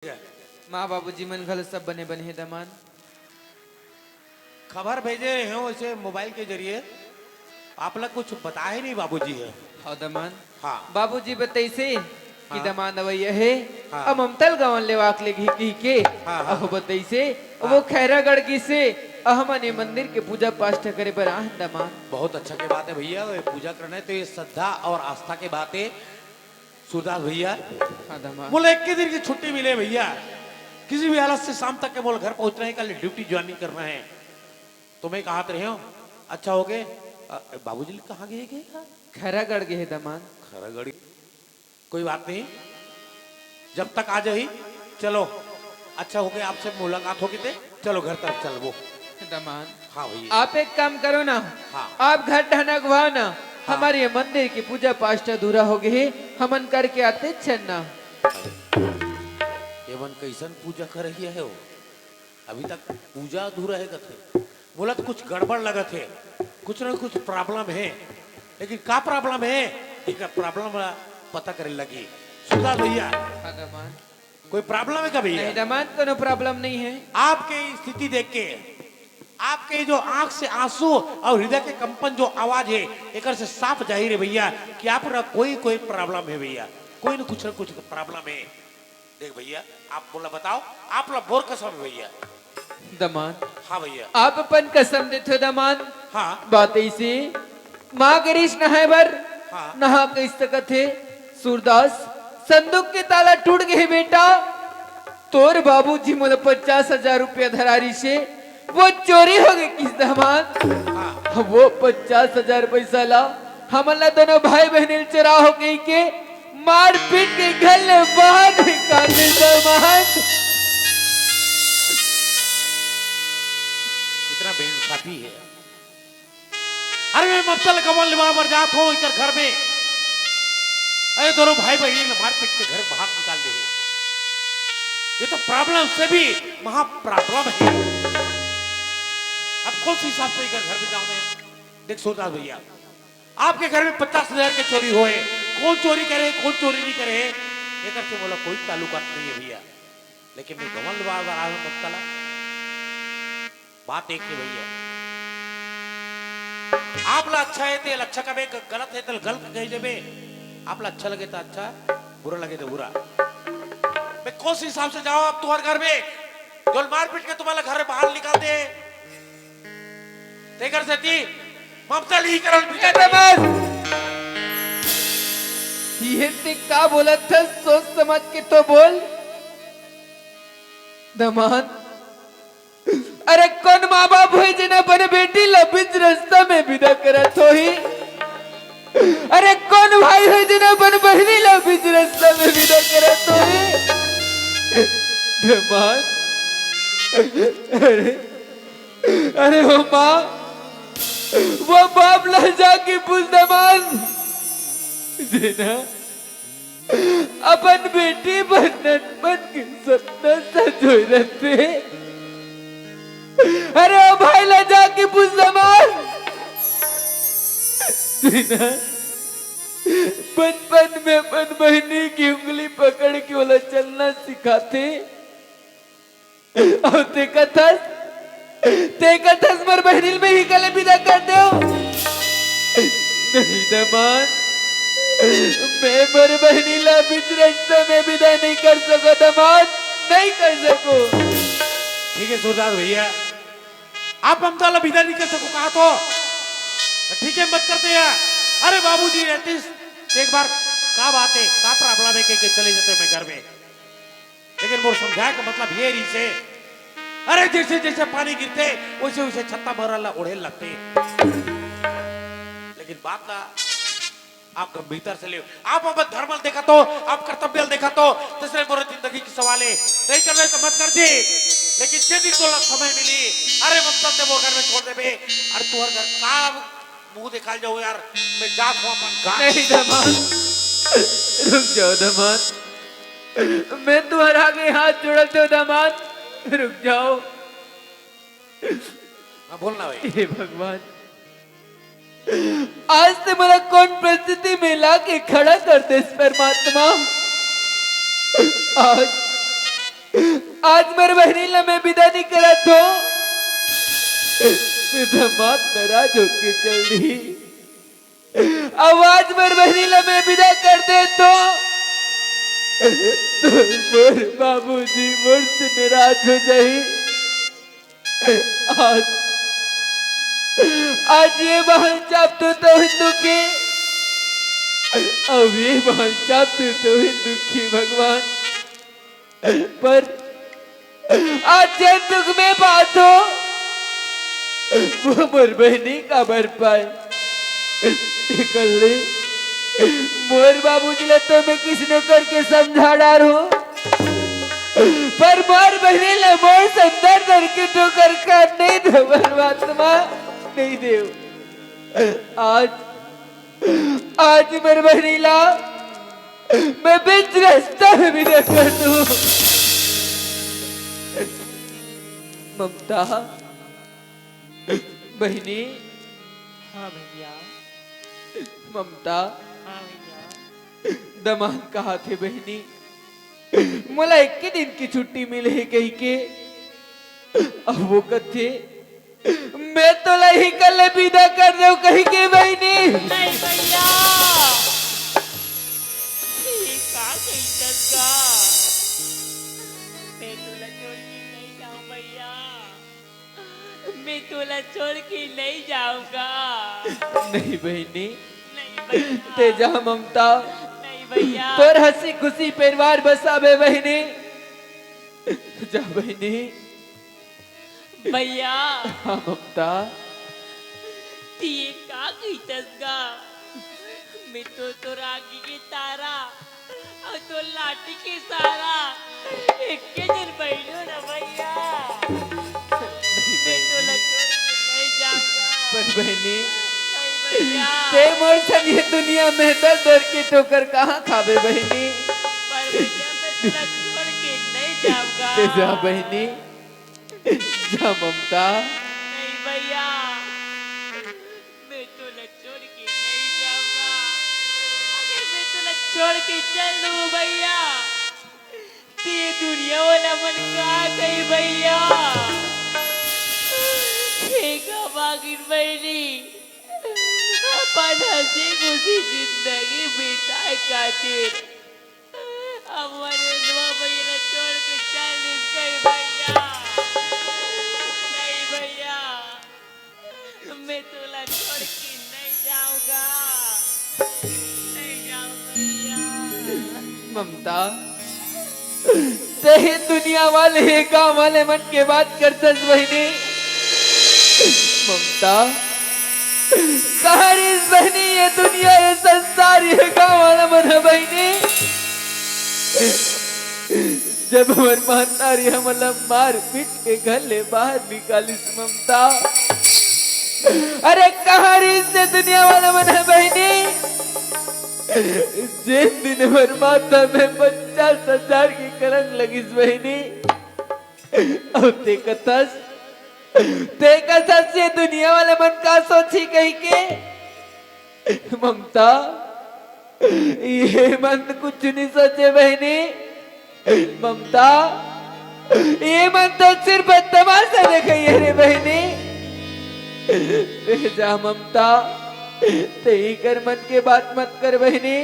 माँ बाबूजी मन घल सब बने बने हैं दमान। खबर भेजे हैं उसे मोबाइल के जरिए। आप लोग कुछ बताए नहीं बाबूजी है। हाँ दमान। हाँ बाबूजी बताइसे कि हाँ। दमान अवैया है। हाँ। अब ममतल गावन ले वाक ले घी के हाँ, हाँ। अब बताइसे हाँ। वो खैरागढ़ की से अहमने मंदिर के पूजा पाठ करे पर आह दमान। बहुत अच्छा की बात है भैया, ये पूजा करना है तो ये श्रद्धा और आस्था की बात है। सुरदास भैया हाँ दमान। बोले 21 दिन की छुट्टी मिले भैया, किसी भी हालत से शाम तक के बोल घर पहुंचना है, कल ड्यूटी ज्वाइनिंग करना है। तुम्हें कहा रहे हो अच्छा हो गए। बाबूजी कहाँ गए खैरागढ़ के है दमान। खरागढ़ी। कोई बात नहीं, जब तक आ जाही चलो। अच्छा हो गया आपसे मुलाकात होगी थे, चलो घर तरफ चल वो। दमान हाँ भैया। आप एक काम करो ना। हाँ। आप घर ढनकवाओ ना। हाँ। हमारे ये मंदिर की पूजा पाठ अधूरा हो गई, हमन करके आते छन्ना। एवं कैसन पूजा कर रही है वो, अभी तक पूजा अधूरा है कथे। बोला तो कुछ गड़बड़ लगत है, कुछ ना कुछ प्रॉब्लम है, लेकिन का प्रॉब्लम है एक प्रॉब्लम पता करे लगी। सुधा भैया हाँ दमान। कोई प्रॉब्लम है क्या नहीं भैया? दमान कोनो प्रॉब्लम नहीं है। आपके स्थिति देख के, आपके जो आंख से आंसू और हृदय के कंपन जो आवाज है एक से साफ जाहिर है भैया कि आप ना कोई प्रॉब्लम है भैया, कोई ना कुछ प्रॉब्लम है। देख भैया आप बोला बताओ, आप लोग बोर कसम है भैया। दमान हाँ भैया। आप अपन कसम देते हो दमान। हाँ बात ऐसी माँ करीश नहाए बर हाँ। नहा कैस सकत है। सूरदास संदूक के ताला टूट गए बेटा, तोर बाबूजी मोला 50,000 रुपया धरारी से वो चोरी हो गई किस दमान। हाँ। वो 50,000 पैसा ला हमला दोनों भाई बहन चरा हो गई के मार पीट के घर ले बाहर निकाल दे दमान। कितना बेइंसाफी है। अरे मैं मफ्तल कमल लिवा मर जात हूँ इधर घर में, अरे दोनों भाई बहन मार पीट के घर बाहर निकाल दे। ये तो प्रॉब्लम से भी महा प्रॉब्लम है। अब कौन सी हिसाब से इधर घर में जाऊं मैं? देख सूरदास भैया, आपके घर में 50,000 के चोरी हुए, कौन चोरी करे कौन चोरी नहीं करे एक से बोला कोई ताल्लुकात नहीं है भैया। लेकिन मैं कमल लिवा रहा हूँ मफ्तला, बात एक है भैया। आप ला अच्छा है तो अच्छा कबे, गलत है तो गलत कह देबे। आप ला अच्छा लगे तो अच्छा, बुरा लगे तो बुरा। मैं कौन सी हिसाब से जाओ आप तुम्हारे घर में जो मार पीट के तुम्हारे घर बाहर निकाल दे ते कर सकती ममता ही करल दमान ये ते का बोला था, सोच समझ के तो बोल दमान। अरे कौन माँ बाप है जिन्हें बने बेटी लबिज रास्ता में विदा करत हो ही। अरे कौन भाई है जिन्हें बन बहनी लबिज रास्ता में विदा करत हो ही। दमान अरे वो माँ वो बाप ला जाके पूछ दमान जिना अपन बेटी बनत बन के सपना सजोई रहते। अरे ओ भाई ला जाके पूछ दमान जिना बचपन में अपन बहनी की उंगली पकड़ के बोला चलना सिखाते और ते कथस मर बहनील में ही गले विदा कर दो। नहीं दमान मैं मर बहनीला बीच रास्ते में विदा नहीं कर सको दमान, नहीं कर सको। ठीक है सूरदास भैया, आप ममता ला विदा नहीं कर सको कहा तो ठीक है मत करते यार। अरे बाबूजी रहते एक बार का बात है का प्रॉब्लम है के चले जाते मैं घर में, लेकिन वो समझाए का मतलब ये रही से अरे जैसे जैसे पानी गिरते वैसे वैसे छत्ता भरला उड़े लगते। लेकिन बात ना आप भीतर से ले, आप अब धर्म देखा तो आप कर्तव्य देखा तो तीसरे मोर जिंदगी की सवाल है नहीं करने तो मत कर दे। लेकिन यदि तो समय मिली अरे ममता दे वो घर में छोड़ दे बे। अरे तू घर का मुंह दिखा जाओ यार, मैं जात हूं अपन गांव। नहीं दमान रुक जाओ दमान, मैं तुम्हारे आगे हाथ जोड़ते हो दमान, रुक जाओ। हाँ बोलना भाई। हे भगवान आज से मला कौन परिस्थिति में लाके खड़ा कर दे परमात्मा। आज आज मेरे बहनीला मैं विदा नहीं करा तो दामाद नाराज होके चल रही। अब आज मेरे बहनीला मैं विदा कर दे तो मोर बाबूजी मोर से नाराज हो जाए। आज आज ये महल चाप तो हिंदू की, अब ये महल चाप तो हिंदू की भगवान। पर आज जे दुख में बात हो वो मोर बहनी का भर पाए निकल मोर बाबूजी ले तो मैं किसी ने करके समझा डार हो, पर मोर बहनी ले मोर संदर दर की ठोकर का नहीं दे परमात्मा नहीं दे। आज मेरे बहनी ला मैं बीच रास्ता में भी न कर दूं। ममता बहनी। हाँ भैया। ममता हाँ भैया। दमाद कहा थे बहनी मला 21 दिन की छुट्टी मिले है कही के। अब वो कथे मैं तो लही कल विदा कर रहा हूँ कही के बहनी। नहीं भैया, ये का कहतस का? मैं तुला छोड़ के नहीं जाऊं भैया, मैं तुला छोड़ के नहीं जाऊंगा। नहीं बहनी नहीं भैया, ते जा ममता नहीं भैया। तोर हंसी खुशी परिवार बसावे बहनी। जा बहनी। भैया हाँ ममता ये का कहतस का? मैं तो रागी के तारा और तो लाठी के सारा एक के दिन बैठो ना भैया। मैं तो छोड़ के नहीं जाऊंगा। पर बहनी नहीं भैया, ते मोर संग ये दुनिया में दर दर की ठोकर कहाँ खावे बहनी। पर भैया मैं तुला छोड़ के नहीं जाऊंगा। ते जा बहनी जा ममता। नहीं भैया, मैं तुला छोड़ के नहीं जाऊंगा। अगर मैं तुला छोड़ के चल दूं भैया, ते दुनिया वाला मन का गई भैया। बागिर बहनी अपन हंसी खुशी जिंदगी बिताए खातिर हमारे दुआ भैया छोड़ के चल गई भैया। नहीं भैया, मैं तुला छोड़ के नहीं जाऊंगा। नहीं जाऊंगा भैया। ममता ते दुनिया वाले गांव वाले मन के बात करतस बहनी। ममता कहानी बहनी ये दुनिया ये संसार ये गांव वाला मन है बहनी। जब हमार महतारी हमला मार पीट के घर ले बाहर निकालिस ममता। अरे कहानी से दुनिया वाला मन है बहनी। जिस दिन हमार माता में 50,000 की कलंक लगिस बहनी। अब ते कथस से दुनिया वाले मन का सोची कही के। ममता ये मन कुछ नहीं सोचे बहनी। ममता ये मन तो सिर्फ तमाशा देखे रे बहनी। ते जा ममता ते ही कर मन के बात मत कर बहनी।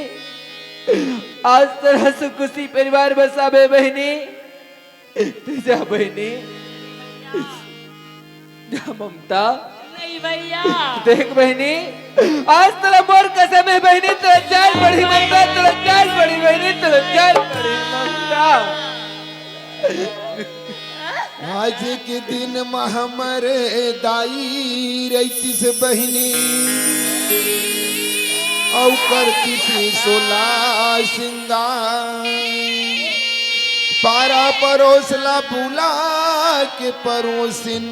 आज तरह से खुशी परिवार बसावे बहनी। ते जा बहनी जा ममता। नहीं भैया, देख बहनी आज तेरा मोर कसम है बहनी। तेरा जान पड़ी ममता, तेरा जान पड़ी बहनी, तेरा जान पड़ी ममता। आज के दिन हमरे दाई रहती से बहनी औ करती थी 16 सिंगार। पारा परोसला बुला के परोसिन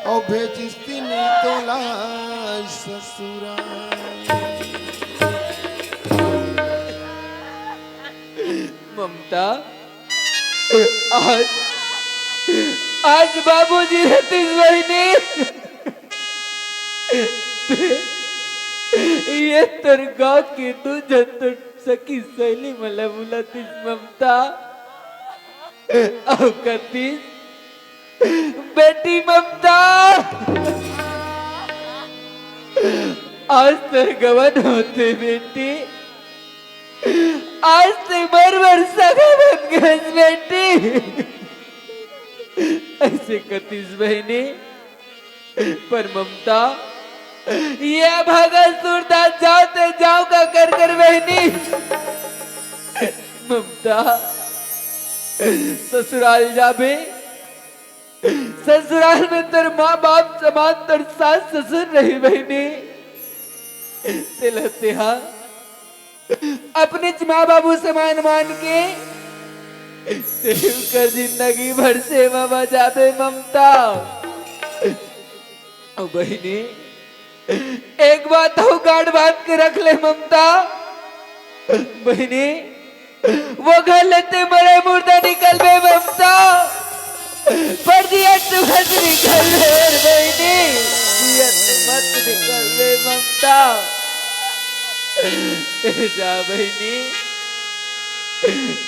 और भेजिस्ती नहीं तोला ससुरा। ममता आज आज बाबूजी रहती बहनी। ये तर गाँव की तू जंतु सखी सहेली मला बुलातीस ममता। और कती बेटी ममता आज तर गवन होते बेटी, आज से बर सगा बन गए बेटी। ऐसे कतीस बहनी पर ममता ये भागा सूरदास जाते जाओ का कर बहनी। ममता ससुराल जाबे, ससुराल में तेरे माँ बाप समान तेरे सास ससुर रही बहनी। तिलते हाँ अपने माँ बाबू समान मान के तेरे कर जिंदगी भर सेवा बजाबे ममता। ओ बहनी एक बात हो गाड़ बांध के रख ले ममता। बहनी वो घर लेते मरे मुर्दा निकल बे ममता, पर दिया तू घर निकल ले बहनी, दिया तू मत निकल ले ममता। जा बहनी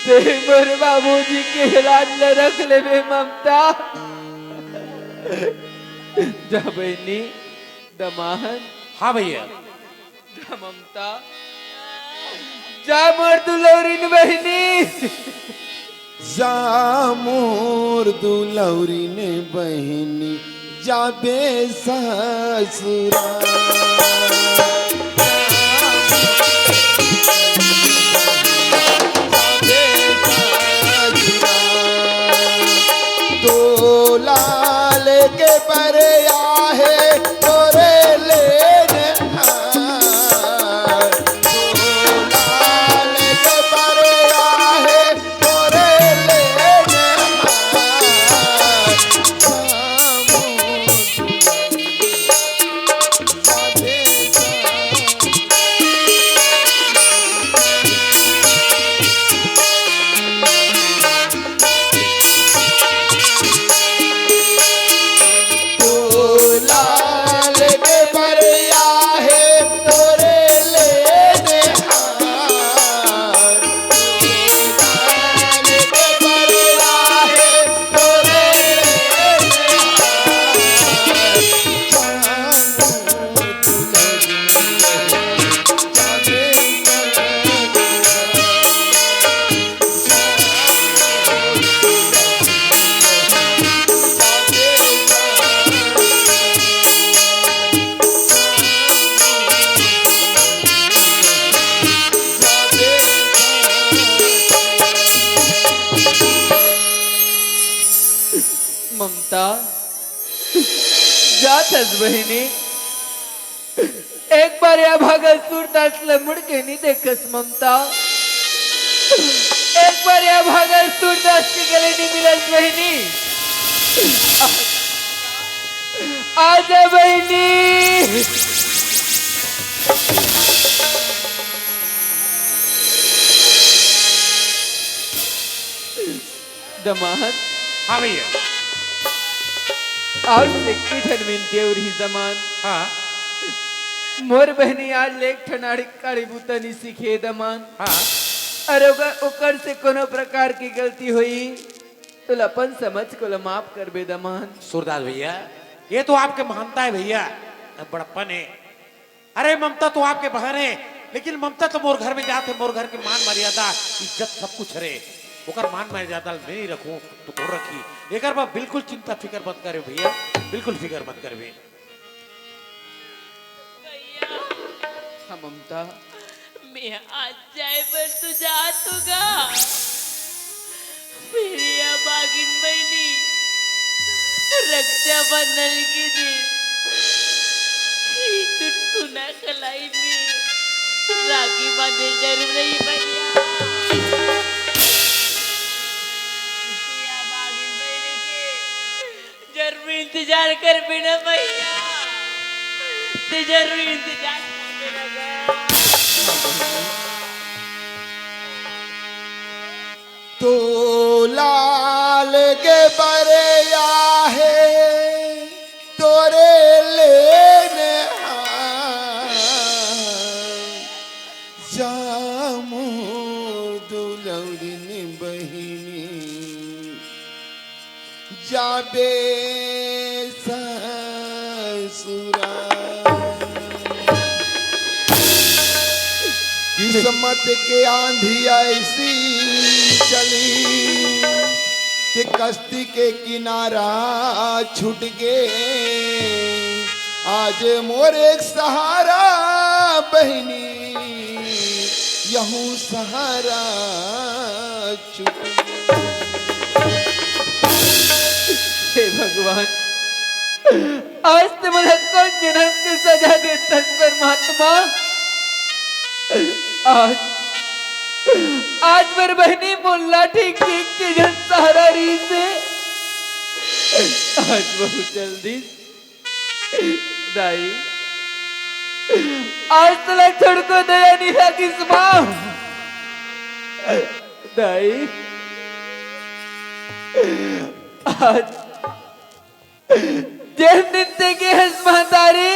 तेरे मोर बाबूजी के लाज ले रख ले बे ममता। जा बहनी दमाहन। हाँ भैया। जा ममता, जा मोर दुलौरिन बहनी। जा मोर दुलौरी ने बहनी जाबे ससुराल। तो लाल के बरे आहे तोरे लेने हार। तो लाल के बरे आहे तोरे लेने हार। जाबे ममता जातच बहिणी एक बार या भागात सूरदासला मुड़ के नहीं देखस ममता। एक बार या भागात सूरदास के गले नहीं मिलस बहिनी। आजा बहिनी। दमाहन। हाँ भैया। आज देखती ठन मिलती और ही जमान। हाँ मोर बहनी आज लेख ठनाड़ी काड़ी बुतनी सीखे दमान। हाँ। अरे ओकर से कोनो प्रकार की गलती हुई तो लपन समझ को माफ कर बे दमान। सूरदास भैया ये तो आपके महानता है भैया, बड़प्पन है। अरे ममता तो आपके बहन है, लेकिन ममता तो मोर घर में जाते मोर घर की मान मर्यादा इज्जत सब कुछ रे। ओकर मान मर्यादा नहीं रखूं तो कौन रखी। एक बार बिल्कुल चिंता फिकर मत करे भैया, बिल्कुल फिकर मत कर बे। हाँ ममता मैं आज जाए पर तू जा तूगा मेरी बागिन बहनी रक्षाबंधन की दिन तू सुना कलाई में राखी बांधे जरूर नहीं भैया। बागिन बहनी के जरूर इंतजार कर बिना भैया, ते जरूर इंतजार कर बिना। तो लाल के बरे आहे तोरे लेने हार। जा मोर दुलौरी ने बहिनी जाबे ससुरा किस्मत के आंधी ऐसी चली कि कश्ती के किनारा छूट गए। आज मोर एक सहारा बहनी यहूं सहारा छूट गए। हे भगवान, आज तो मुझे कौन जन्म की सजा देता परमात्मा। आज मेरी बहनी मुल्ला ठीक ठीक के जन सहारा री से आज बहुत जल्दी दाई आज तक छोड़ को दया नहीं लगी मां दाई। आज जिस दिन से के हसमातारी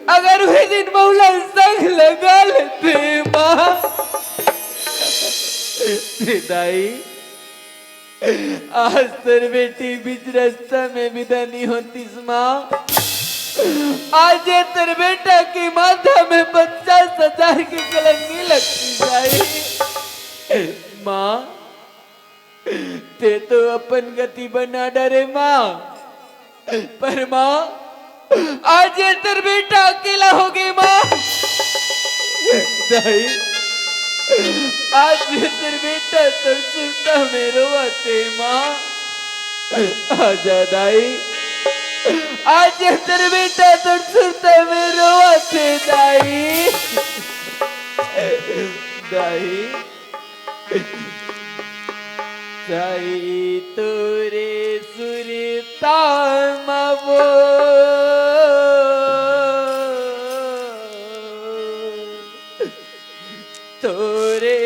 अगर वही दिन मौला संग लगा लेते मां दाई आज तेरी बेटी बीच रास्ता में विदा नहीं होती मां। आज ये तेरे बेटा की माथा में 50,000 की कलंगी लगती जाए मां। ते तो अपन गति बना डरे मां, पर मां आज ये तेरा बेटा अकेला हो गई मां। दाई आज ये तेरा बेटा तरसता में रोते मां। आजा दाई आज ये तेरा बेटा तरसता में रोते दाई। दाई दाई तोरे सुरता मवो तोरे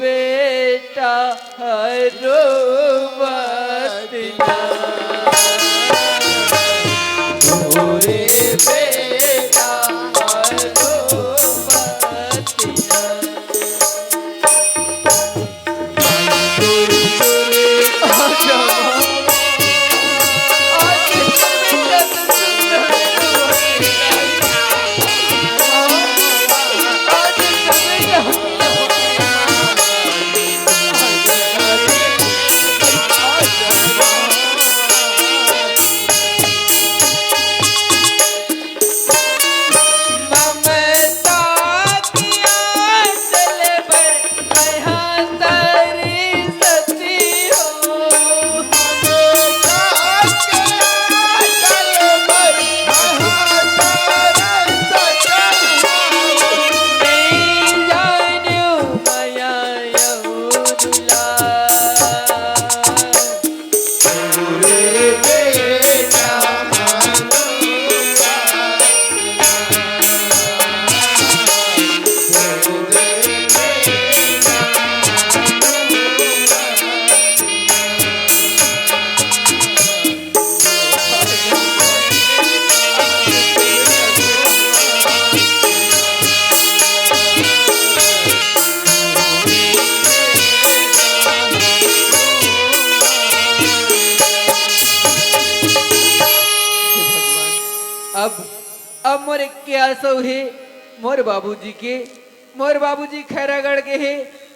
बेटा रोवतना तोरे बेटा रोवतना अब मोरे क्या सो है मोर बाबूजी के मोर बाबूजी खैरागढ़ के है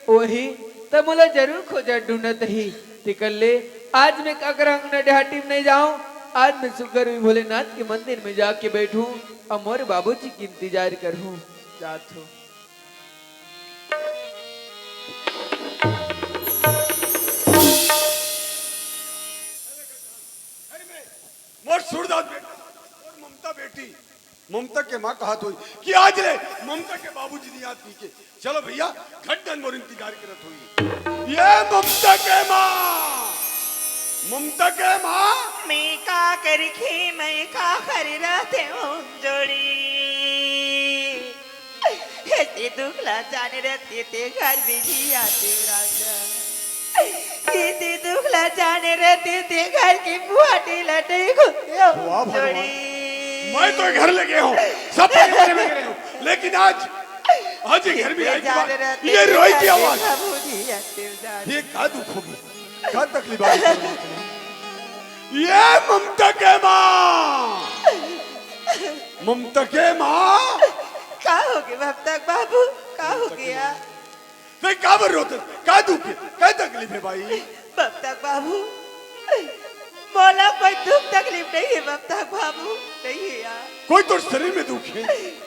वही तब मोला जरूर खोजा ढूंढत ही तिकल्ले। आज मैं काकरंग न देहाटी में नहीं जाऊं, आज मैं सुकर भोलेनाथ के मंदिर में जाके बैठूं और मोर बाबूजी की इंतजार करूं। जात हो मोर सूरदास बेटा और ममता बेटी ममता के माँ कहा तो कि आज रे ममता के बाबूजी ने याद की के चलो भैया घटन मोर इंतजार करत हुई। ये ममता के माँ मैं का करके मैं का कर रहते हूँ जोड़ी ते दुखला जाने रहते ते घर बिजी आते राजा ते दुखला जाने रहते ते घर की बुआटी लटे जोड़ी। मैं तो घर लगे हूँ सब परिवार में गए हूँ लेकिन आज ही घर में आई ये रोई की आवाज ये का दुख होगी क्या तकलीफ आ रही है? ये ममता के माँ, ममता के माँ, का हो गया ममता बाबू, का हो गया नहीं क्या बर रोते, क्या दुख है, क्या तकलीफ है भाई? ममता बाबू? मोला कोई दुख तकलीफ नहीं है ममता बाबू, नहीं है यार, कोई तो शरीर में दुख है?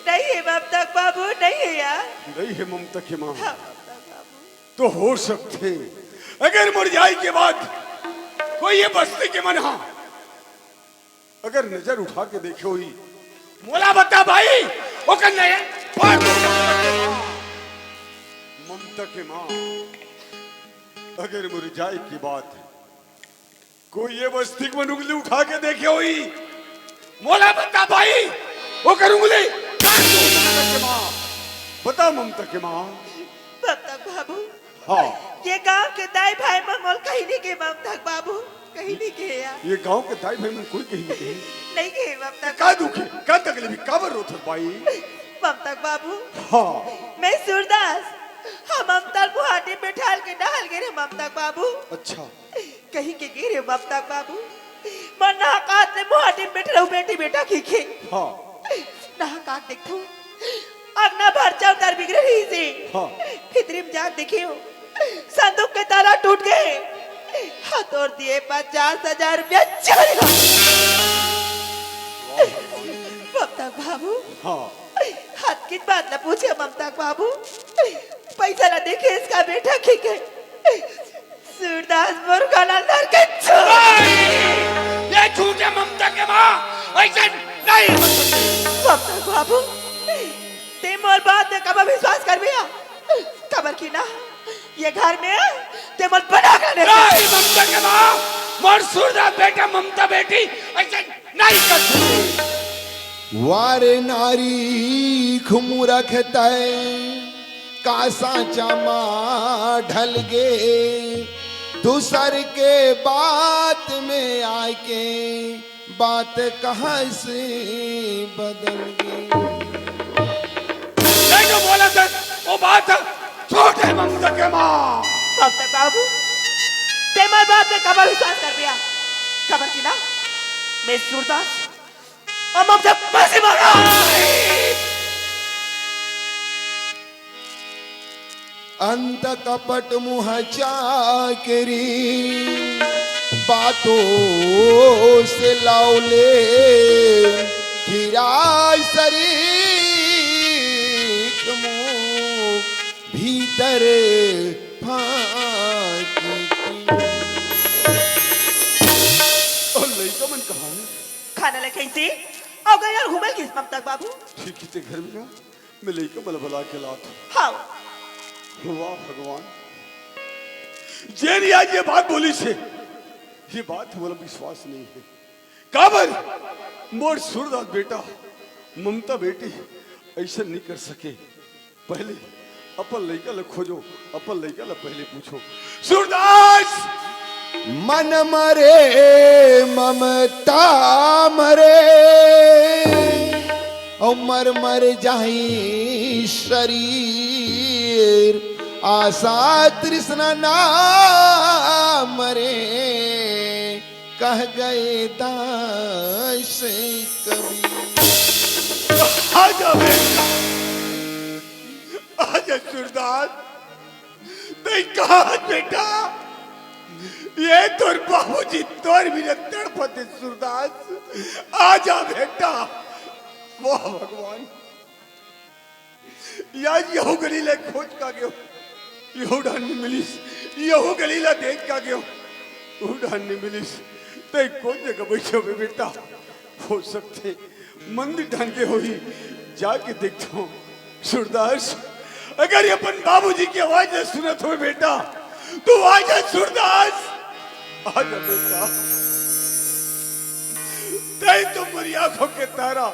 नहीं है ममता बाबू, नहीं है यार। नहीं है ममता के माँ। हाँ, ममता बाबू। तो हो सकते अगर मुरझाई के बाद कोई ये बस्ती के मन हाँ अगर नजर उठा के देखे हुई मोला बता भाई वो करना है पार दो ममता के माँ। अगर मुरझाई की बात कोई ये बस्ती के मन उंगली उठा के देखे हुई मोला बता भाई वो कर उंगली काट दो ममता के माँ। बता ममता के माँ। ममता बाबू, हाँ ये गांव के दाई भाई मंगोल कहीं नहीं के ममता बाबू, कहीं नहीं के यार, ये गांव के दाई भाई में कोई कहीं नहीं नहीं के ममता क्या दुख है क्या तकलीफ है काबर रोत भाई? ममता बाबू। हाँ मैं सूरदास, हम ममता बुहाटी में ढाल के डाल गिरे ममता बाबू, अच्छा कहीं के गिरे ममता बाबू। मन नहाकात ने बुहाटी में बैठ रहूं बेटी बेटा की के हाँ नहाकात देखो अगना भर जाओ दर बिगड़ रही थी। हाँ फितरी में जान देखियो संदूक के ताला टूट गए, हाथ और दिए 50,000 रुपया चोरी हो। ममता बाबू हाँ हाथ की बात न पूछे ममता बाबू, पैसा न देखे इसका बेटा की के सूरदास मुर्गा नंदर के ये झूठे ममता के माँ ऐसा नहीं ममता बाबू ते मोर बात में कब विश्वास कर बिया खबर की ना ये घर में ते मोर बना कर नहीं ममता के माँ मोर सूरदास बेटा ममता बेटी ऐसा नहीं कर सकती। वारे नारी खुमू रखता का सांचा माँ ढल गे दूसर के बात में आके बात कहाँ से बदल गई। नहीं जो बोला था वो बात छोटे ममता के माँ। ममता बाबू ते मोर बात में कब विश्वास कर बिया खबर की ना मैं सूरदास और ममता पैसे मांगा अंत कपट मुह चाकरी बातों से लाउले खिरा शरीर मुंह भीतर फाकी और लड़का मन कहाँ है? खाना लेके इसी और गया यार घूमल किस ममता बाबू। ठीक है ते घर में जा मैं लड़का बल बला के लाता हाँ वाह भगवान जेन आज ये बात बोली से ये बात हमारा विश्वास नहीं है काबर मोर सूरदास बेटा ममता बेटी ऐसा नहीं कर सके। पहले अपन लड़का ला खोजो अपन लड़का ला पहले पूछो सूरदास मन मरे ममता मरे और मर मर जाई शरीर आशा तृष्णा ना मरे कह गए दास कबीर। आजा बेटा आजा सूरदास नहीं कहा बेटा ये तोर बाबूजी तोर भी न तड़पते सूरदास आजा बेटा। वाह भगवान यार यहू गलीला खोज का गयो यहू ढान में मिलिस यहू गलीला देख का गयो यहू ढान में मिलिस ते कौन जगह बैठे हो बेटा हो सकते मंदिर ढान के होई जाके देखता हूँ सूरदास अगर ये अपन बाबूजी की आवाज न सुनत हो बेटा तो आजा सूरदास आजा बेटा तय तो मेरी आंखों के तारा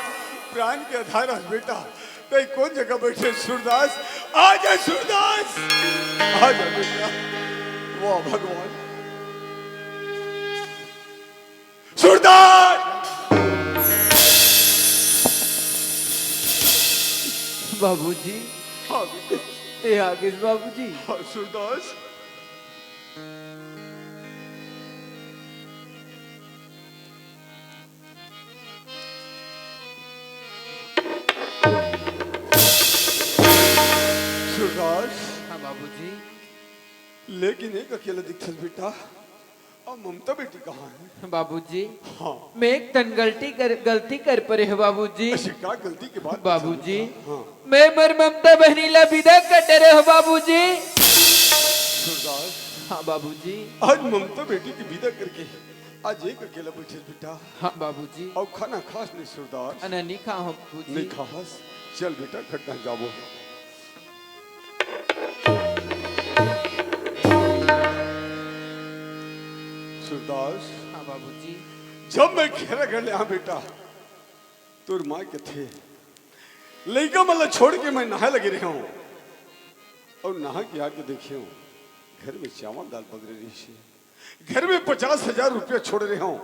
प्राण के आधार बेटा तय कौन जगह बैठे सूरदास आजा सूरदास आजा बेटा। वाह भगवान सूरदास बाबूजी हाँ बेटा ते आगे बाबूजी हाँ सूरदास सूरदास हाँ बाबूजी। लेकिन एक अकेला दिखत बेटा, अब ममता बेटी कहाँ है? बाबूजी हाँ मैं एक तन गलती कर परे है बाबूजी। अच्छा क्या गलती के बाद बाबूजी हाँ मैं मर ममता बहनीला विदा कर डरे हो बाबूजी। सूरदास हाँ बाबूजी। आज ममता बेटी की विदा करके आज एक अकेला बैठे बेटा, हाँ बाबूजी। और खाना खास नहीं सूरदास? अना नहीं खा हो बाबूजी। नहीं खास, चल बेटा खड्डा जाबो। सूरदास हाँ बाबूजी। जब मैं घेरा कर लिया बेटा, तुर माँ के थे लड़का मतलब छोड़ के मैं नहा लगे रहा हूँ, और नहा के आके देखे हूँ घर में चावल दाल पक रही थी, घर में 50,000 रुपया छोड़ रहे हूँ,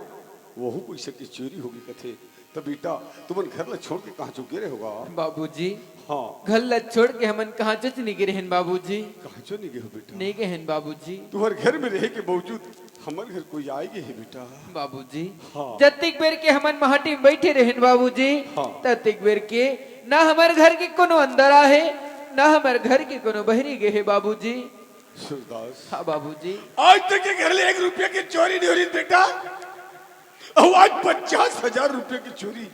वह पैसे की चोरी होगी कथे। तो बेटा तुमन घर ला छोड़ के कहाँ चुके रहे होगा? बाबूजी हाँ घर ला छोड़ के हमन कहाँ चच नहीं गिरे हैं बाबूजी। कहाँ चो नहीं गए हो बेटा? नहीं गए हैं बाबूजी। तुम्हारे घर में रहे के बावजूद हमारे घर कोई आएगे है बेटा? बाबूजी हाँ। जतिक बेर के हमन महाटी में बैठे रहें बाबूजी, हाँ। ततिक बेर के ना हमारे घर के कोनो अंदर आहे ना हमारे घर के कोनो बहरी गए है बाबूजी। सूरदास हाँ बाबूजी। आज तक के घर ले 1 रुपया की चोरी नहीं हो रही बेटा, और आज 50,000 रुपये की चोरी,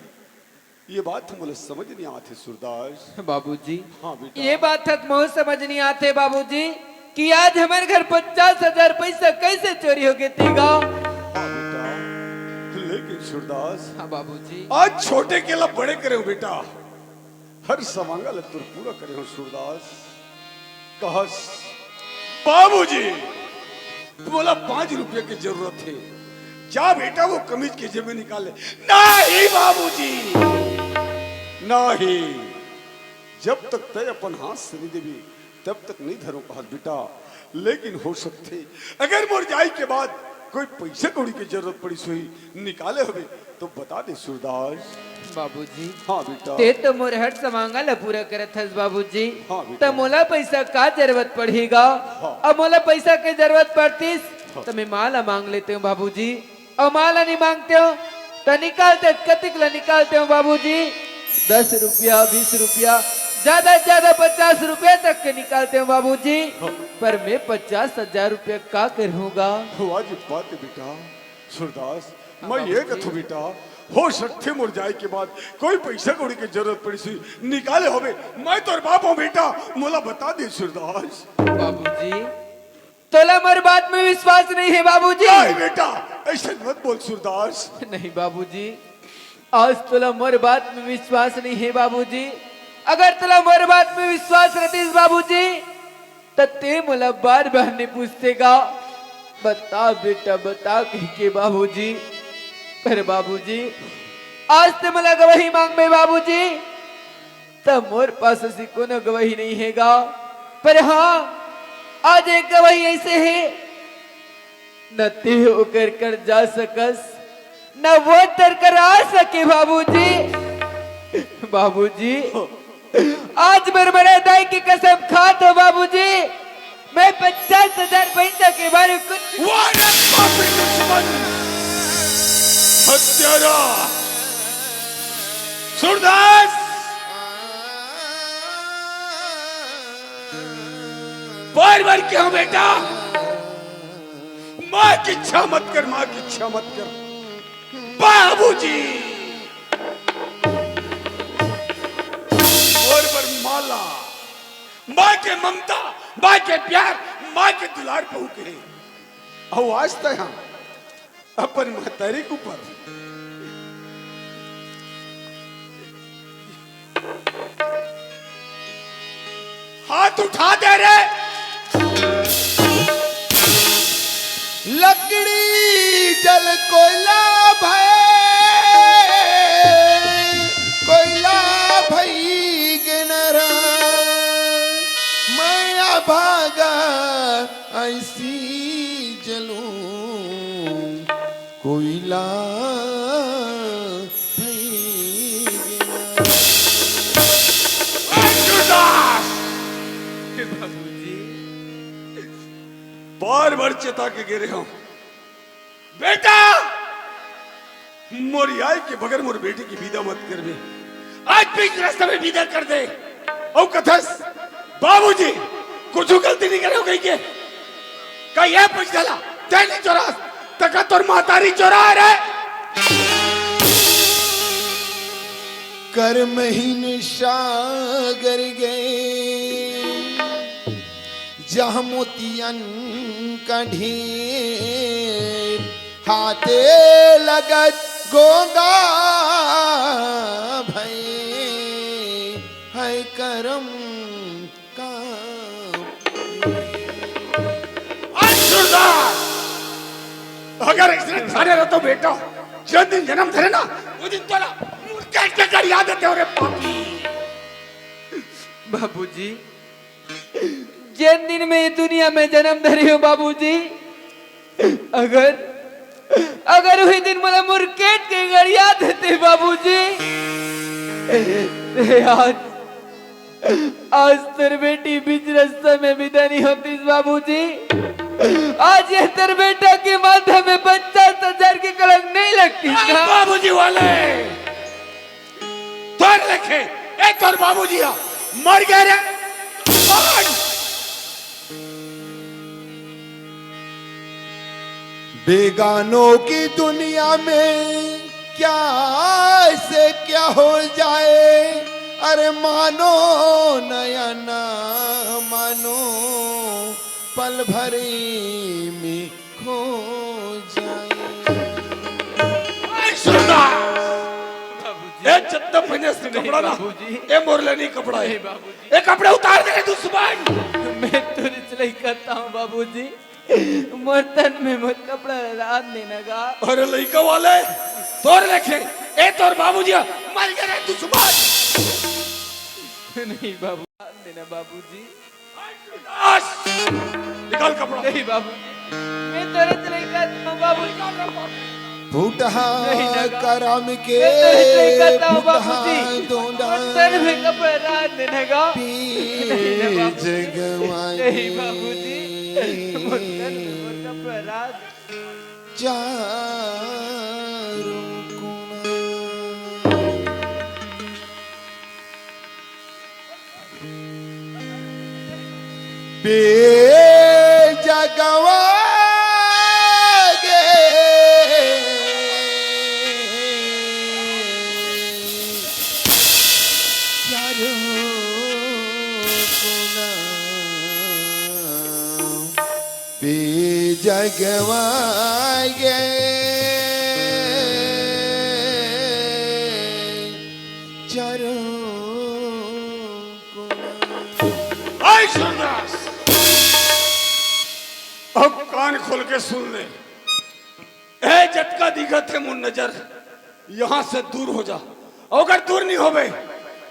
ये बात मुझे समझ नहीं आती सूरदास। बाबूजी हाँ बेटा ये बात तक मोह समझ नहीं आते बाबूजी कि आज हमारे घर 50,000 पैसा कैसे चोरी हो गए तेगा। हाँ बेटा, लेकिन सूरदास हाँ बाबूजी। आज छोटे के ला बड़े करे हो बेटा, हर समांगा ला तुर पूरा करे हो सूरदास। कहस बाबूजी बोला 5 रुपये की जरूरत है, जा बेटा वो कमीज की जेब में निकाले। नहीं बाबूजी नहीं, जब तक तय अपन हाथ से नहीं देवी तब तक नहीं धरो कहा बेटा। लेकिन हो सकते अगर मोर जाई के बाद कोई पैसे कौड़ी की जरूरत पड़ी सोई निकाले होवे तो बता दे सूरदास। बाबूजी हाँ बेटा ते तो मोर हर समांगा ला पूरा करत हस बाबूजी। हाँ बेटा। तो मोला पैसा का जरूरत पड़ेगा? हाँ। अब मोला पैसा की जरूरत पड़तीस तो मैं माला मांग लेते हूँ बाबूजी, और माला नहीं मांगते हो तो निकालते कतिक ला निकालते हो बाबूजी? 10 रुपया 20 रुपया ज्यादा से ज्यादा 50 रुपया तक के निकालते हो बाबूजी। पर मैं 50,000 रुपया का करूँगा? आज बात है बेटा सूरदास, हाँ मैं ये बाबूजी। कथू बेटा हो सकते मोर जाए के बाद कोई पैसा कौड़ी की जरूरत पड़ी सी निकाले होवे, मैं तो बाप हूँ बेटा, मोला बता दे सूरदास। बाबूजी तोला मोर बात में विश्वास नहीं है बाबूजी? नहीं बेटा ऐसे मत बोल सूरदास। नहीं बाबूजी आज तोला मोर बात में विश्वास नहीं है बाबूजी। अगर तोला मोर बात में विश्वास रहतीस बाबूजी तो ते मोला बार बार नहीं पूछतेगा बता बेटा बता कह के बाबूजी। पर बाबूजी आज ते मला गवाही मांग में बाबूजी तब मोर पास ऐसी कोनो गवाही नहीं हैगा। पर हाँ आज एक गवाही ऐसे है न ते होकर कर जा सकस न वो तर कर आ सके बाबूजी। बाबूजी आज मेरे दाई की कसम खा दो बाबूजी, मैं 50,000 पैसा के बारे में कुछ हत्यारा सूरदास बार बार क्यों बेटा? माँ की इच्छा मत कर, माँ की इच्छा मत कर बाबूजी। और पर माला माँ के ममता माँ के प्यार माँ के दुलार पहु के आवाज तक हम अपन महतारी के ऊपर हाथ उठा दे रे। लकड़ी जल कोयला भय कोयला भई गिनरा मैं भागा ऐसी जलूं कोयला भई गिनरा। बाबूजी बार बार चेता के गिरे हूं बेटा, मोरी आई के बगैर मोर बेटी की विदा मत कर बे, आज बीच रास्ते में विदा कर दे। और कथस बाबूजी कुछ गलती नहीं करे हो कहीं के का ये पूछ डाला तेरी चोरा तका तोर मातारी चोरा रे कर्महीन सागर गए जहाँ मोतियन का ढेर हाथे लगत गोगा भय है करम का अगर इसने थाने रहो तो बेटा जिस दिन जन्म धरे ना वो दिन तोला कैसे कर याद आते हो रे पापी बाबूजी जिन दिन में ये दुनिया में जन्म धरी हो बाबूजी अगर वही दिन मला मुर्केट के गड़िया देते बाबूजी आज तेरे बेटी बीच रास्ते में विदा नहीं होती बाबूजी आज ये तेरे बेटा के माथे में 50,000 की कलंक नहीं लगती क्या बाबूजी वाले तोर रखे एक तोर बाबूजी मर गए रे बेगानों की दुनिया में क्या से क्या हो जाए अरे मानो नया ना मानो पल भरे में खो जाए ये चत्ता पहने से कपड़ा ना ये मोरले नहीं कपड़ा है ये कपड़े उतार दे दुश्मन मैं तो इसलिए कहता हूँ बाबूजी मर्तन में मत कपड़ा रात देना का अरे लड़का वाले तोर रखे ए तोर बाबूजी मर गए दुश्मन नहीं बाबू रात देना बाबूजी निकाल कपड़ा नहीं बाबूजी मैं तो इसलिए कहता हूँ बाबूजी फूटहा करम के मर्तन में कपड़ा रात देना का जगवाए नहीं बाबूजी मर्तन में कपड़ा रात चारों कोना जगवा जगवाए चारों आई सुरदास अब कान खोल के सुन ले ए जटका दिखत है मुन नजर यहां से दूर हो जा अगर दूर नहीं होवे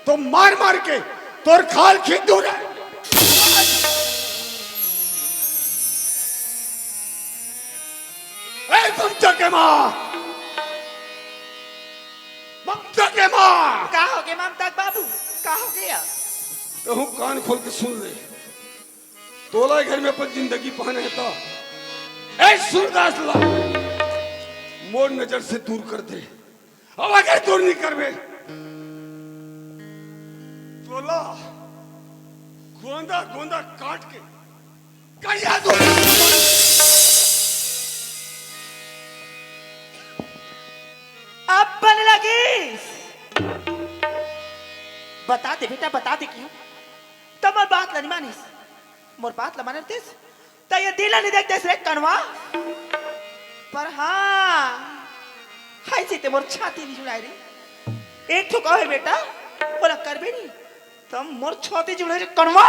तो मार मार के तोर खाल खींच दूर है ममता के माँ का हो गया ममता बाबू का हो गया कहूँ कान खोल के सुन ले तोला घर में अपन जिंदगी पहने तो ए सूरदास ला मोर नजर से दूर कर दे अब अगर दूर नहीं करवे तोला गोंदा गोंदा काट के कहिया दो अपन लगी बता दे बेटा बता दे क्यों तब मोर बात ला नहीं मानिस मोर बात ला माने तेस तो ये दिल नहीं देखते रे कनवा पर हाँ हाय से ते मोर छाती नहीं जुड़ाई रे एक ठो कहे बेटा बोला करबे नहीं तब मोर छाती जुड़ाई रे कनवा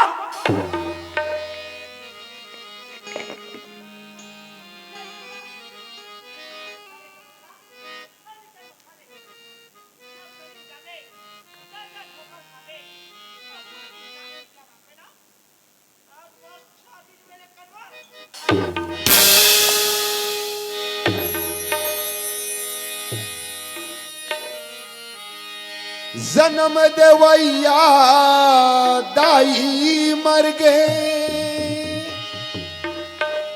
जन्म देवैया दाई मर गए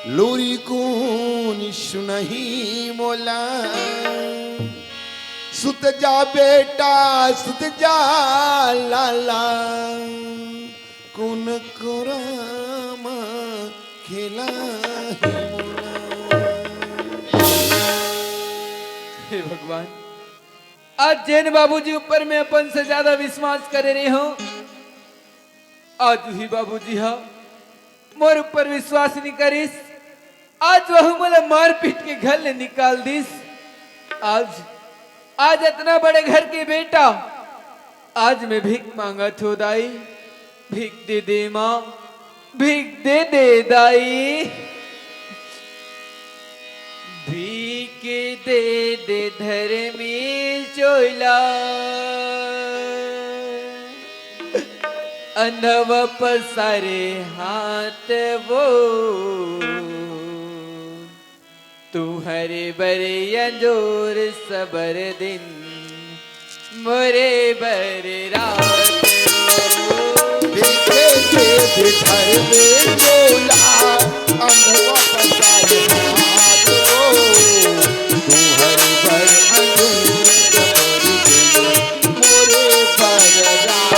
लोरी कौन सुनही मोला सुत जा बेटा सुत जा लाला कौन कोरा खेला है मोला। हे भगवान, आज जैन बाबूजी ऊपर में अपन से ज्यादा विश्वास करे रहे हो। आज ही बाबूजी हा मोर ऊपर विश्वास नहीं करिस। आज वह मोला मार पीट के घर ले निकाल दिस। आज इतना बड़े घर के बेटा, आज मैं भीख मांगा थो दाई। भीख दे दे माँ, भीख दे दे दाई। भीख दे दे धर्मी चोला, अंधव पसारे हाथ वो। तू हरे बरे अंजोर सबर दिन, मोरे बर रात वो। देखे थे बिठर में डोला, अंधवा पसारे हाथ वो। तू हर भर अंजूर सबर दिन, मोरे पर रात।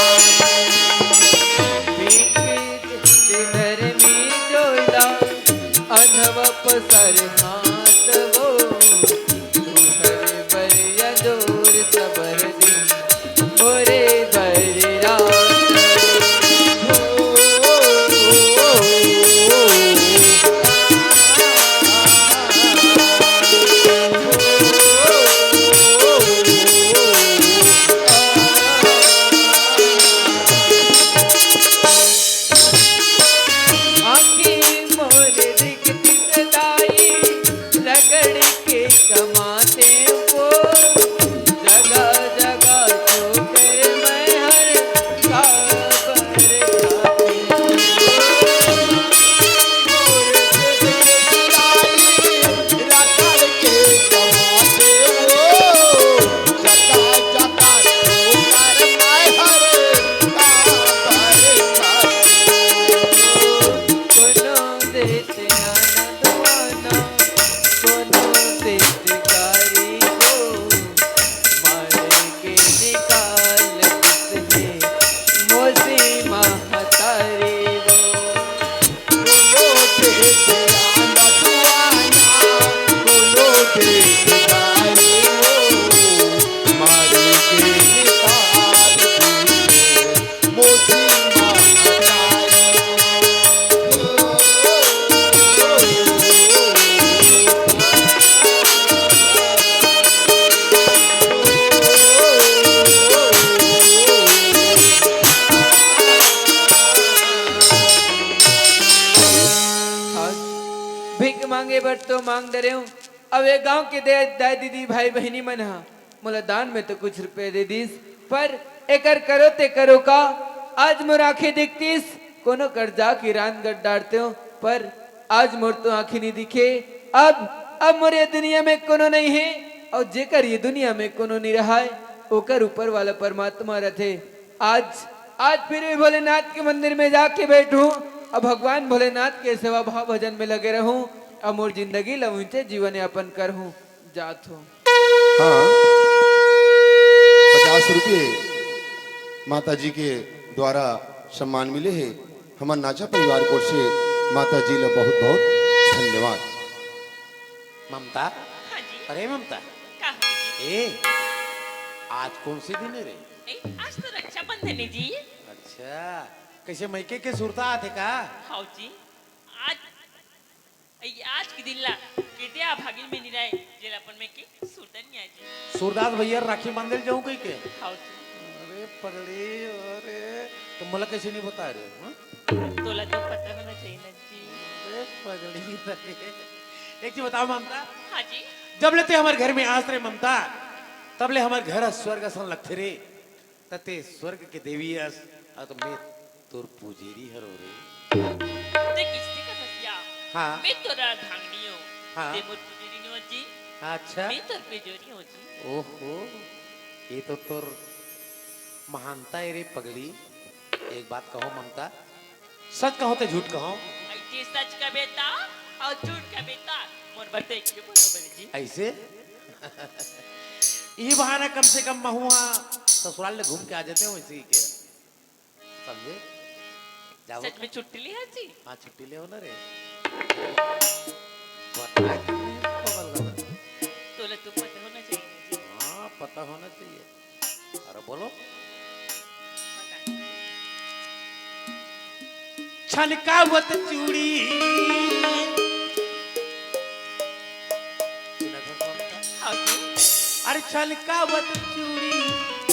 धर्मी चोला, अंधव पसारे हाथ वो। तू हरे बरे अंजोर सबर दिन, मोरे बर रात। भीख मांगे बर तो मांग दे रहे हूँ। अब एक गांव के दाई दीदी भाई बहनी मन हा मोला दान में तो कुछ रुपए दे दीस, पर एकर करो ते करो का। आज मोर आंखें दिखतीस, कोनो कर्जा की रान गट डालते हो, पर आज मोर तो आंखें नहीं दिखे। अब मोर ये दुनिया में कोनो नहीं है, और जेकर ये दुनिया में कोनो नहीं रहा है, ओकर ऊपर वाला परमात्मा रहते। आज फिर भी भोलेनाथ के मंदिर में जाके बैठूं, अब भगवान भोलेनाथ के सेवा भाव भजन में लगे रहूं, अब मोर जिंदगी लवुचे जीवन यापन करहूं जात हूं। हाँ, 50 रुपये माता जी के द्वारा सम्मान मिले हैं। हमारे नाचा परिवार को से माता जी ला बहुत बहुत धन्यवाद। ममता, हाँ जी, अरे ममता, का हो जी? आज कौन से दिन है रे? आज तो रक्षाबंधन है जी। अच्छा, कैसे मैके के सुरता आते का? हाँ जी, आज के दिन ला केते आ भागिल में निराय जेलापन में के सुरतन नहीं आज। सूरदास भैया राखी मंदिर जाऊं कहीं के? हाँ जी। अरे पगड़ी, अरे तो मला कैसे नहीं बता रहे हो? तोला तो पता होना चाहिए ना जी। अरे पगड़ी, एक चीज बताओ ममता, हाँ जी, जब लेते हमारे घर में आस रे ममता, तब ले हमारे घर स्वर्ग सन लगते रे। तते स्वर्ग के देवी अस, तो मैं तोर पूजेरी हरो रे। ते किसने का सत्या? हाँ। मैं तोरा धांगनी हूँ। हाँ। ते मोर पुजेरी नहीं हो जी। अच्छा, मैं तोर पेजोरी हूँ जी। ओहो, ये तो तोर महानता है रे पगड़ी। एक बात कहो ममता, सच कहो तो झूठ कहो? ऐसे सच का बेटा और झूठ का बेटा मोर बते के बरोबर जी। ऐसे ये बहाना कम से कम महुआ ससुराल में घूम के आ जाते हो इसी के, समझे? जाओ सच में छुट्टी ली हाजी? हाँ छुट्टी ले ना रे पता है कि नहीं बगल का बंदा? तोला तो पता होना चाहिए। हाँ पता होना चाहिए अरे बोलो बता। छनकावत चूड़ी सुना था कौन सा? हाजी अरे छनकावत चूड़ी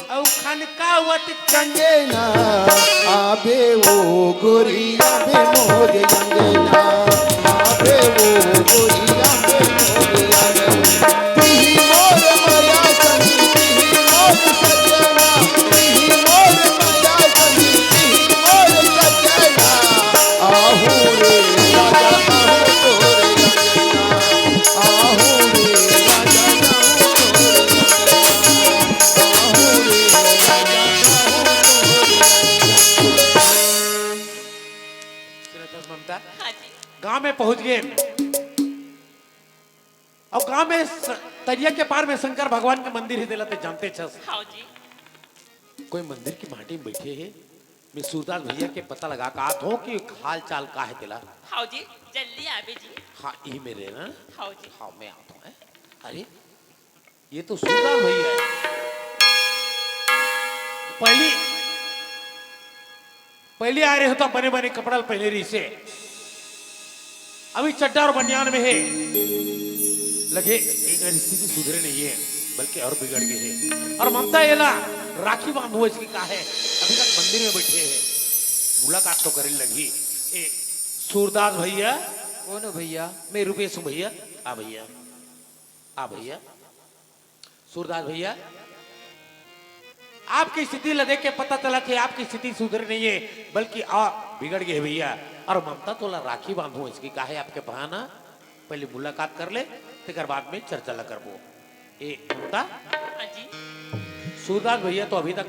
औ खनकावत कंगना आबे वो गोरी आबे मोरे अंगना आबे वो गोरी आबे मोरे अंगना तिही मोर माया संगी तिही मोर सजना तिही मोर माया संगी तिही मोर सजना आहू रे राजा आहू तोरे अंगना आहू रे राजा आहू तोरे सुना था ममता हाजी गांव में पहुंच गए और गांव में तरिया के पार में शंकर भगवान के मंदिर ही दिलाते जानते छस हाजी कोई मंदिर की माटी में बैठे है मैं सूरदास भैया के पता लगा का आत हो कि हाल चाल का है तिला हाजी जल्दी आबे जी। हाँ ये मेरे ना हाजी हाँ मैं आता हूँ अरे ये तो सूरदास भैया है पहली पहले आ रहे होता बने बने कपड़ा पहले रही से अभी चड्डा और बनियान में है लगे एक स्थिति सुधरे नहीं है बल्कि और बिगड़ गई है और ममता ये ना राखी बांधो इसकी का है अभी तक मंदिर में बैठे हैं मुलाकात तो करने लगी ए सूरदास भैया कौन हो भैया? मैं रुपेश हूं भैया आ भैया आ भैया सूरदास भैया आपकी स्थिति देख के पता चला कि आपकी स्थिति सुधर नहीं है बल्कि बिगड़ गए भैया और ममता तोला राखी बांधो इसकी का है आपके बहाना पहले मुलाकात कर ले फिर बाद में चर्चा ला करबो ए ममता हाजी सूरदास भैया तो अभी तक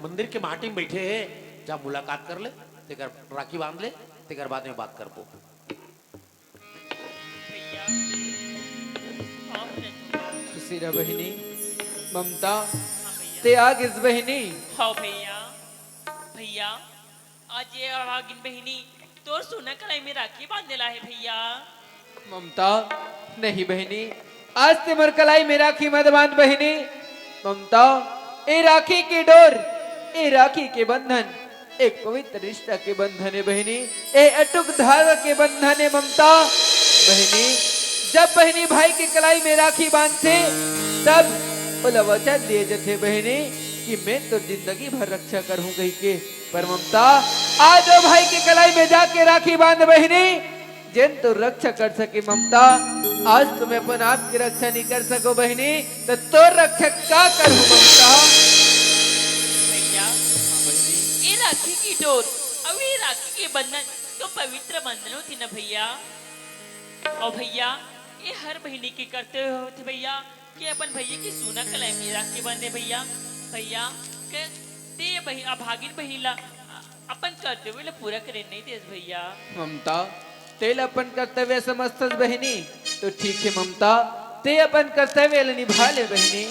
मंदिर के माटी में बैठे हैं जा मुलाकात कर ले तेकर राखी बांध ले तेकर बाद में बात करबो भैया हाँ सुशीला बहिनी ममता भैया ते आगिस बहिनी हाँ भैया भैया आज ये अभागिन बहिनी तोर सोना कलाई में राखी बांधेला है भैया। ममता नहीं बहिनी आज ते मोर कलाई में राखी मत बांध बहिनी। ममता ए राखी की डोर ए राखी के बंधन एक पवित्र रिश्ता के बंधन है बहिनी ए अटूट धागा के बंधन है ममता। बहिनी जब बहिनी भाई की कलाई में राखी बांधते तब बोला वचन दिए जथे बहिनी कि मैं तो जिंदगी भर रक्षा करूंगी के पर ममता आज वो भाई की कलाई में जाके राखी बांध बहिनी जिन तो रक्षा कर सके ममता आज तुम्हें अपन आप की रक्षा नहीं कर सको बहिनी तो रक्षा क्या करूं ममता। भैया ये राखी की डोर और ये राखी के बंधन तो पवित्र बंधन होती ना भैया। और भैया ये हर महीने के करते होते भैया कि अपन भैया की सोना कलाई में राखी बांधे भैया। भैया के ते भैया अभागिन बहिला अपन करते हुए पूरा करे नहीं देस भैया। ममता तेल अपन कर्तव्य समझतस बहिनी तो ठीक है ममता ते अपन कर्तव्य निभा ले बहिनी।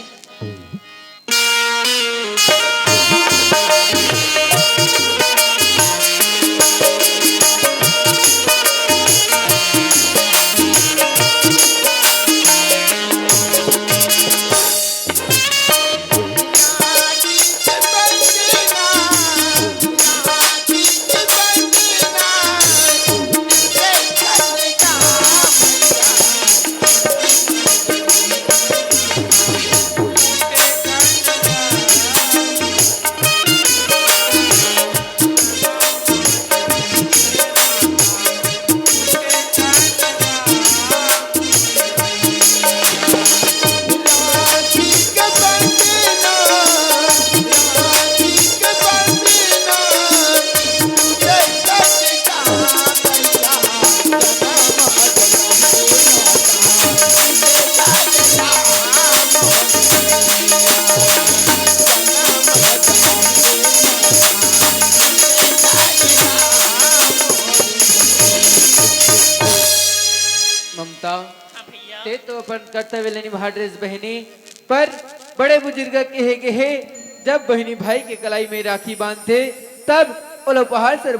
ते तो अपन कर्तव्य निभा ड्रेस बहनी पर बड़े बुजुर्ग कहे जब बहनी भाई के कलाई में राखी बांधते तब वो लोग पहाड़ से